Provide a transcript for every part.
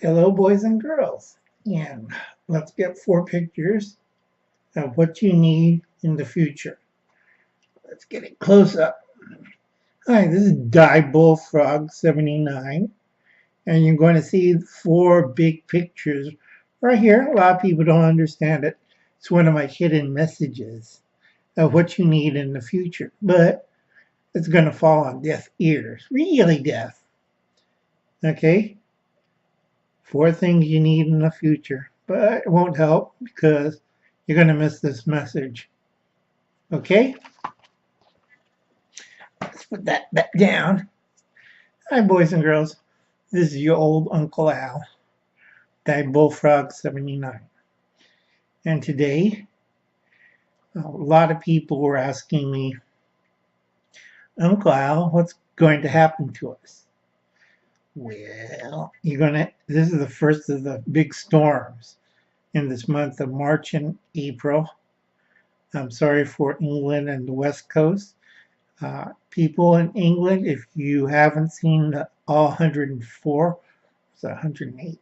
Hello, boys and girls, and let's get 4 pictures of what you need in the future. Let's get it close up. Hi, this is Die Bullfrog 79, and you're going to see 4 big pictures right here. A lot of people don't understand it. It's one of my hidden messages of what you need in the future, but it's going to fall on deaf ears, really deaf. Okay? 4 things you need in the future, but it won't help because you're going to miss this message. Okay? Let's put that back down. Hi, boys and girls. This is your old Uncle Al, that Bullfrog 79. And today, a lot of people were asking me, Uncle Al, what's going to happen to us? Well, this is the first of the big storms in this month of March and April. I'm sorry for England and the West Coast. People in England, if you haven't seen all 104, it's 108,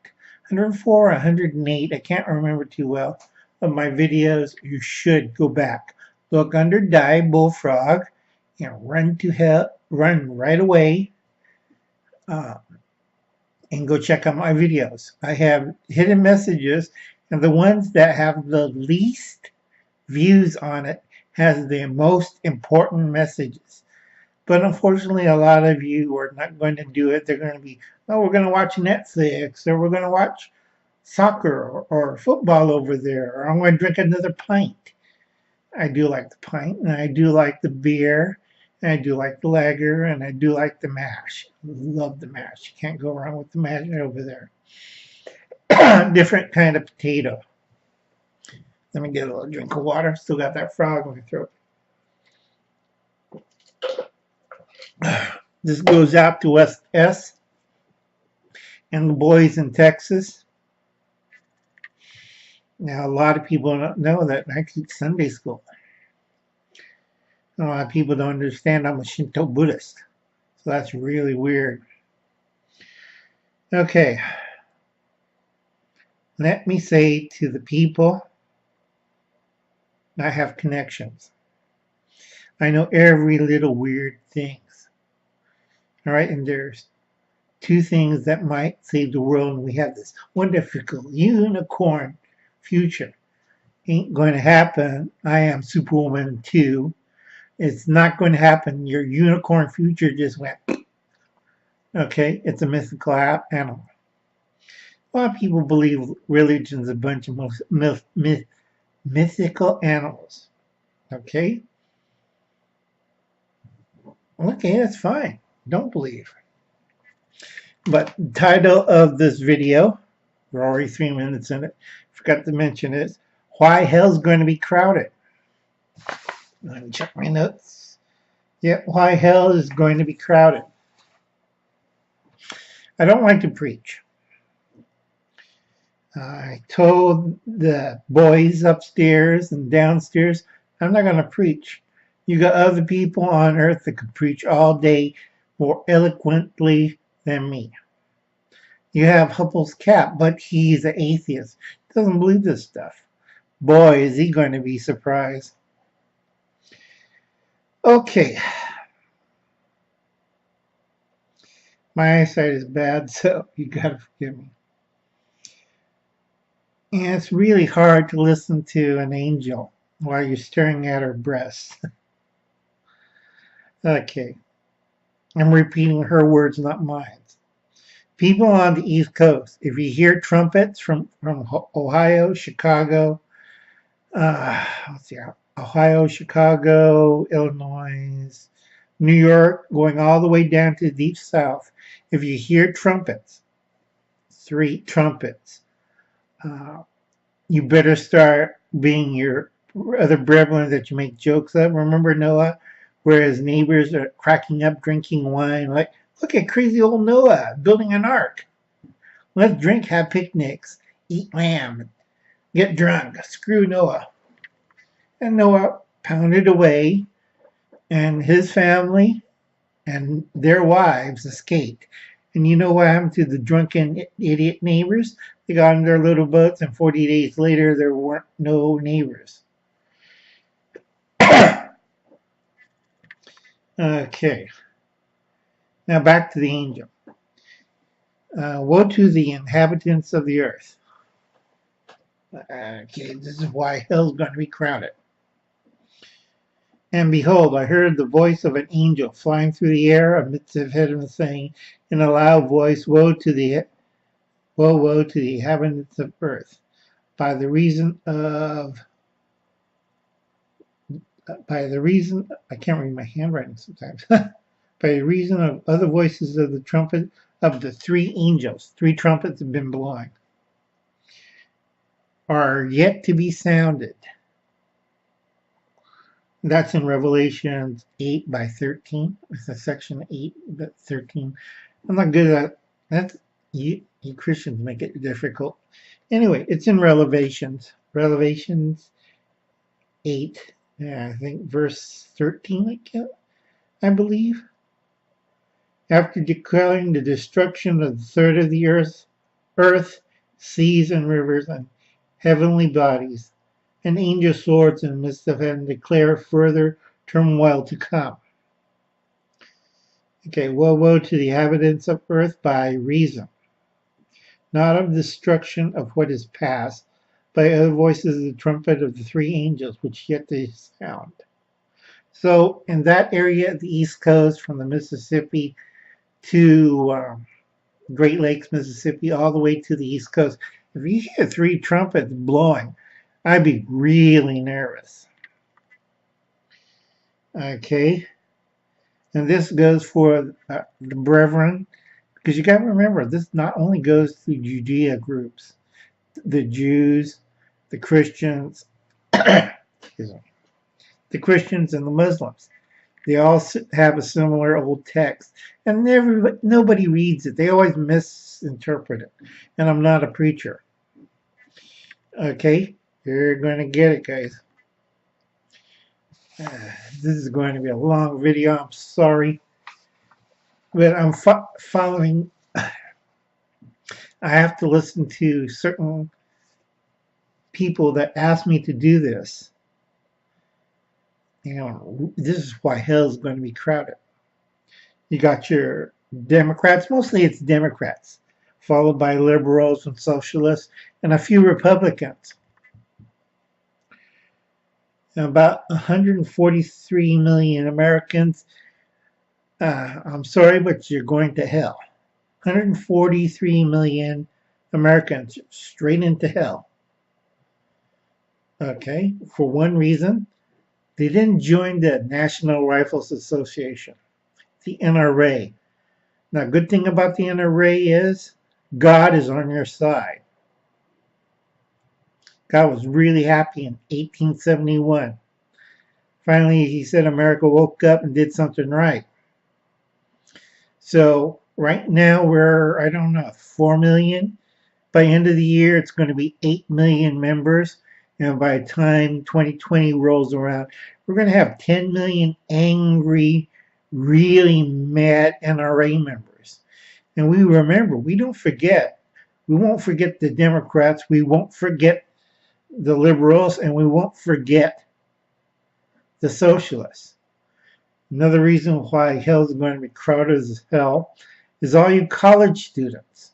104 or 108, I can't remember too well, of my videos, you should go back. Look under Die Bullfrog and run right away and go check out my videos. I have hidden messages, and the ones that have the least views on it has the most important messages. But unfortunately, a lot of you are not going to do it. They're going to be, oh, we're going to watch Netflix, or we're going to watch soccer or football over there, or I'm going to drink another pint. I do like the pint, and I do like the beer, and I do like the lager, and I do like the mash. Love the mash. You can't go wrong with the mash over there. Different kind of potato. Let me get a little drink of water. Still got that frog in my throat. This goes out to West S and the boys in Texas. Now, a lot of people don't know that I teach Sunday school. A lot of people don't understand I'm a Shinto Buddhist. So that's really weird. Okay. Let me say to the people, I have connections. I know every little weird things. All right, and there's 2 things that might save the world, and we have this wonderful unicorn future. Ain't going to happen. I am Superwoman 2. It's not going to happen. Your unicorn future just went. Okay, it's a mythical animal. A lot of people believe religion's a bunch of mythical animals. Okay? Okay, that's fine. Don't believe. But the title of this video, we're already 3 minutes in it, forgot to mention is, why hell's going to be crowded? Let me check my notes. Yeah, why hell is going to be crowded. I don't like to preach. I told the boys upstairs and downstairs, I'm not going to preach. You got other people on earth that could preach all day more eloquently than me. You have Hubble's cat, but he's an atheist. He doesn't believe this stuff. Boy, is he going to be surprised. Okay. My eyesight is bad, so you gotta forgive me. And it's really hard to listen to an angel while you're staring at her breasts. Okay. I'm repeating her words, not mine. People on the East Coast, if you hear trumpets from Ohio, Chicago, Ohio, Chicago, Illinois, New York, going all the way down to the deep south, if you hear trumpets, 3 trumpets, you better start being your other brethren that you make jokes of. Remember Noah, where his neighbors are cracking up, drinking wine, like, look at crazy old Noah building an ark. Let's drink, have picnics, eat lamb, get drunk, screw Noah. And Noah pounded away, and his family and their wives escaped. And you know what happened to the drunken idiot neighbors? They got in their little boats, and 40 days later, there weren't no neighbors. Okay, now back to the angel. Woe to the inhabitants of the earth. Okay, this is why hell's going to be crowded. And behold, I heard the voice of an angel flying through the air amidst of heaven, saying in a loud voice, woe, woe to the inhabitants of earth, by the reason I can't read my handwriting sometimes. By reason of other voices of the trumpet of the three angels, three trumpets have been blowing, are yet to be sounded. That's in Revelation 8:13. It's a section 8:13. I'm not good at that. You Christians make it difficult. Anyway, it's in Revelations 8, I think verse 13, I believe. After declaring the destruction of the third of the earth, seas and rivers and heavenly bodies, and angel swords in the midst of heaven declare further turmoil to come. Okay, woe to the inhabitants of earth by reason, not of destruction of what is past, by other voices of the trumpet of the three angels, which yet they sound. So in that area, the East Coast, from the Mississippi to Great Lakes, Mississippi, all the way to the East Coast, if you hear three trumpets blowing, I'd be really nervous. Okay, and this goes for the brethren, because you got to remember, this not only goes to Judea groups, the Jews, the Christians, excuse me, the Christians and the Muslims. They all have a similar old text, and nobody reads it. They always misinterpret it. And I'm not a preacher. Okay, you're going to get it, guys. This is going to be a long video. I'm sorry, but I'm following. I have to listen to certain people that ask me to do this. You know, this is why hell's going to be crowded. You got your Democrats, mostly it's Democrats, followed by liberals and socialists, and a few Republicans. And about 143 million Americans, I'm sorry, but you're going to hell. 143 million Americans straight into hell. Okay, for one reason, they didn't join the National Rifles Association, the NRA. Now, good thing about the NRA is God is on your side. God was really happy in 1871. Finally, he said America woke up and did something right. So right now we're, I don't know, 4 million. By end of the year, it's going to be 8 million members. And by the time 2020 rolls around, we're going to have 10 million angry, really mad NRA members. And we remember, we don't forget. We won't forget the Democrats. We won't forget the liberals. And we won't forget the socialists. Another reason why hell is going to be crowded as hell is all you college students.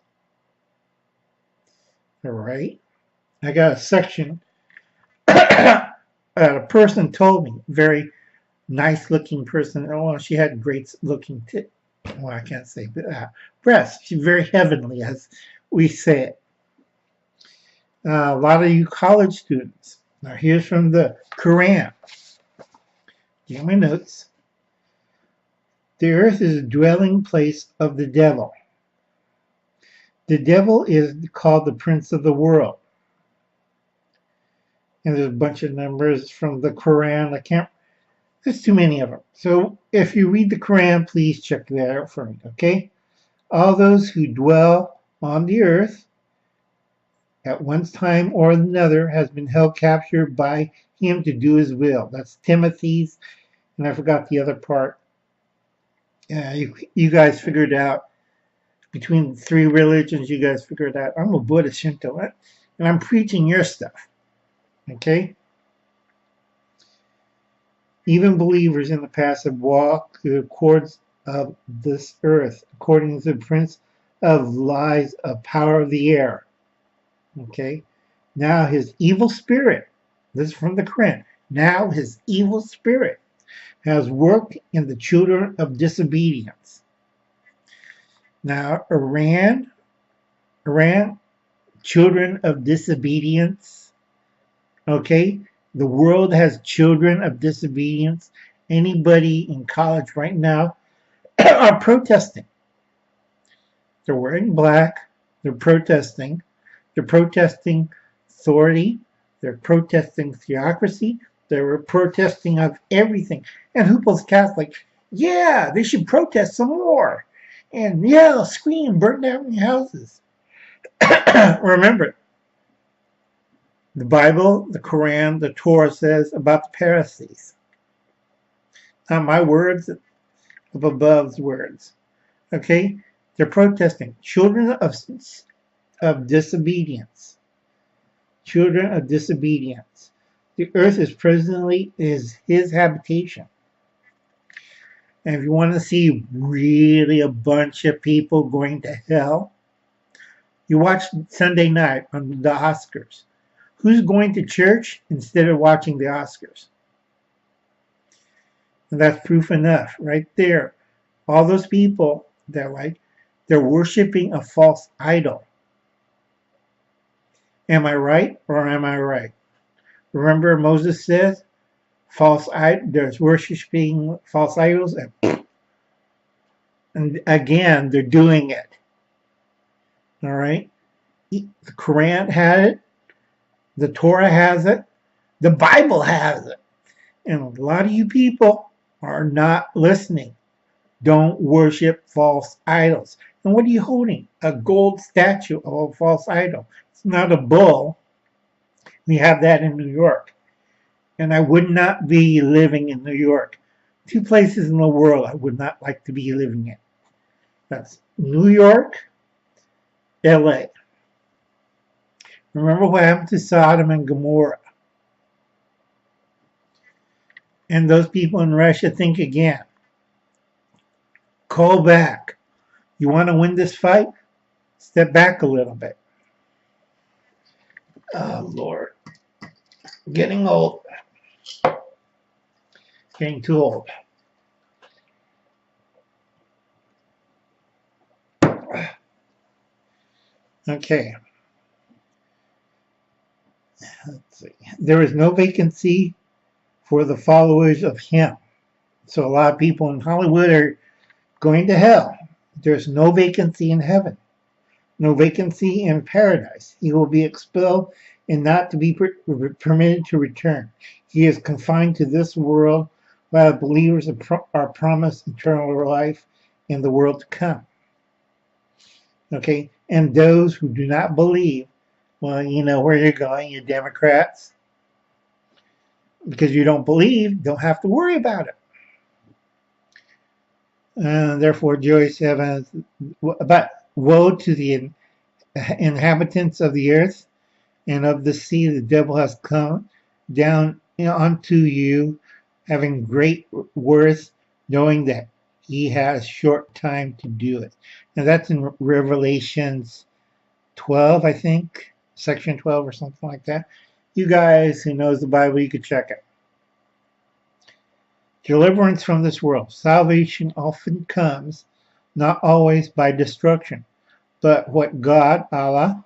All right. I got a section. A person told me, very nice looking person. Oh, she had great looking well, I can't say breasts. She's very heavenly, as we say it. A lot of you college students. Now, here's from the Quran. Get my notes. The earth is a dwelling place of the devil. The devil is called the prince of the world. And there's a bunch of numbers from the Quran. There's too many of them. So if you read the Quran, please check that out for me, okay? All those who dwell on the earth at one time or another has been held captured by him to do his will. That's Timothy's, and I forgot the other part. You guys figured out between the three religions. You guys figure it out. I'm a Buddhist Shinto, and I'm preaching your stuff. Okay? Even believers in the past have walked through the courts of this earth, according to the prince of lies of power of the air. Okay? Now his evil spirit, this is from the Quran, now his evil spirit has worked in the children of disobedience. Now Iran, children of disobedience. Okay? The world has children of disobedience. Anybody in college right now are protesting. They're wearing black. They're protesting. They're protesting authority. They're protesting theocracy. They're protesting of everything. And Hoople's Catholic, yeah, they should protest some more. And yeah, scream, burn down the houses. Remember, the Bible, the Quran, the Torah says about the Pharisees. Not my words, up above's words. Okay? They're protesting. Children of disobedience. Children of disobedience. The earth is presently his habitation. And if you want to see really a bunch of people going to hell, you watch Sunday night on the Oscars. Who's going to church instead of watching the Oscars? And that's proof enough right there. All those people, they're worshiping a false idol. Am I right or am I right? Remember Moses says, there's worshiping false idols, and again, they're doing it. All right? The Quran had it. The Torah has it. The Bible has it. And a lot of you people are not listening. Don't worship false idols. And what are you holding? A gold statue of a false idol. It's not a bull. We have that in New York. And I would not be living in New York. Two places in the world I would not like to be living in. That's New York, LA. Remember what happened to Sodom and Gomorrah. And those people in Russia think again. Call back. You want to win this fight? Step back a little bit. Oh, Lord. Getting old. Getting too old. Okay. Let's see. There is no vacancy for the followers of him. So a lot of people in Hollywood are going to hell. There's no vacancy in heaven. No vacancy in paradise. He will be expelled and not to be permitted to return. He is confined to this world, while believers are promised eternal life in the world to come. Okay? And those who do not believe, well, you know where you're going, you Democrats. Because you don't believe, don't have to worry about it. Therefore, Joyce Evans, but woe to the inhabitants of the earth and of the sea. The devil has come down unto you, having great worth, knowing that he has short time to do it. And that's in Revelations 12, I think, section 12 or something like that. You guys who knows the Bible, you could check it. Deliverance from this world. Salvation often comes, not always by destruction, but what God, Allah,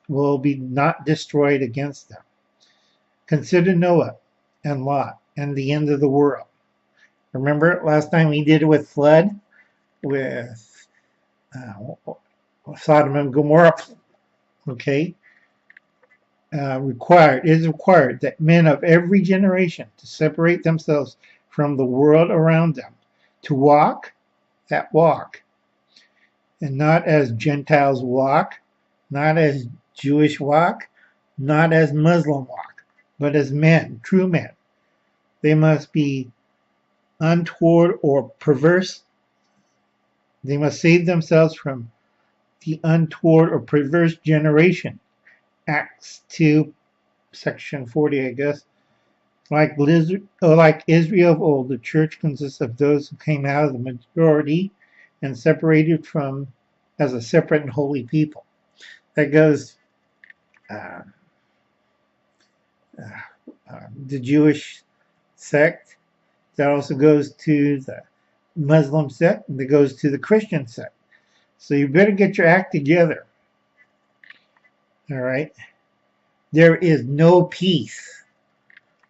will be not destroyed against them. Consider Noah and Lot and the end of the world. Remember last time we did it with flood, with Sodom and Gomorrah. Okay. It is required that men of every generation to separate themselves from the world around them, to walk that walk, and not as Gentiles walk, not as Jewish walk, not as Muslim walk, but as men, true men. They must be untoward or perverse. They must save themselves from the untoward or perverse generation. Acts 2, section 40, I guess. Like Israel of old, the church consists of those who came out of the majority and separated from as a separate and holy people. That goes uh, the Jewish sect. That also goes to the Muslim sect, and that goes to the Christian sect. So you better get your act together. All right? There is no peace.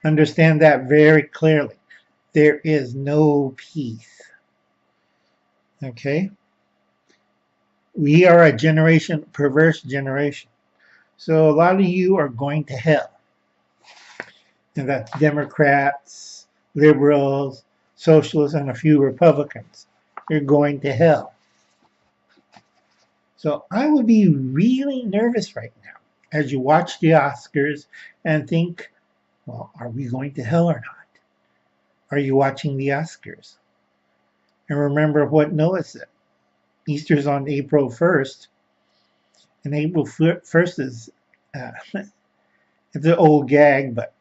Understand that very clearly. There is no peace. Okay? We are a generation, perverse generation. So a lot of you are going to hell. And that's Democrats, liberals, socialists, and a few Republicans. You're going to hell. So I would be really nervous right now as you watch the Oscars and think, well, are we going to hell or not? Are you watching the Oscars? And remember what Noah said. Easter's on April 1st. And April 1st is, it's an old gag, but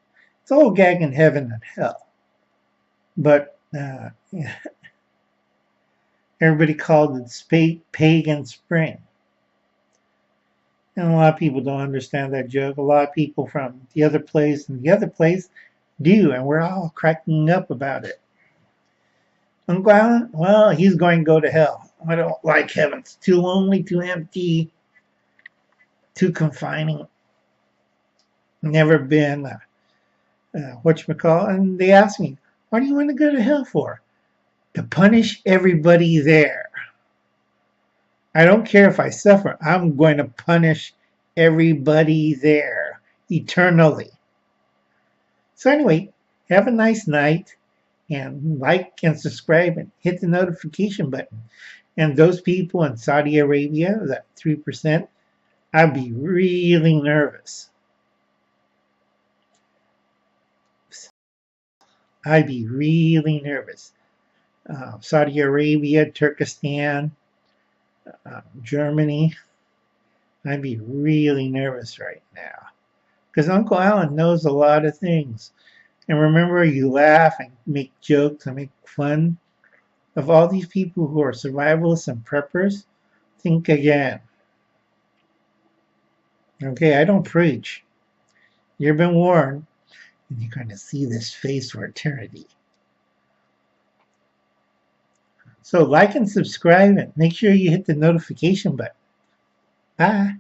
it's an old gag in heaven and hell. But everybody called it pagan spring. And a lot of people don't understand that joke. A lot of people from the other place and the other place do, and we're all cracking up about it. Uncle Alan, well, he's going to go to hell. I don't like heaven. It's too lonely, too empty, too confining. Never been, whatchamacallit. And they asked me, why do you want to go to hell for? To punish everybody there. I don't care if I suffer. I'm going to punish everybody there eternally. So anyway, have a nice night and like and subscribe and hit the notification button. And those people in Saudi Arabia, that 3%, I'd be really nervous. I'd be really nervous. Saudi Arabia, Turkestan, Germany. I'd be really nervous right now. Because Uncle Alan knows a lot of things. And remember, you laugh and make jokes and make fun of all these people who are survivalists and preppers. Think again. Okay, I don't preach. You've been warned. And you're going to see this face for eternity. So like and subscribe and make sure you hit the notification button. Bye.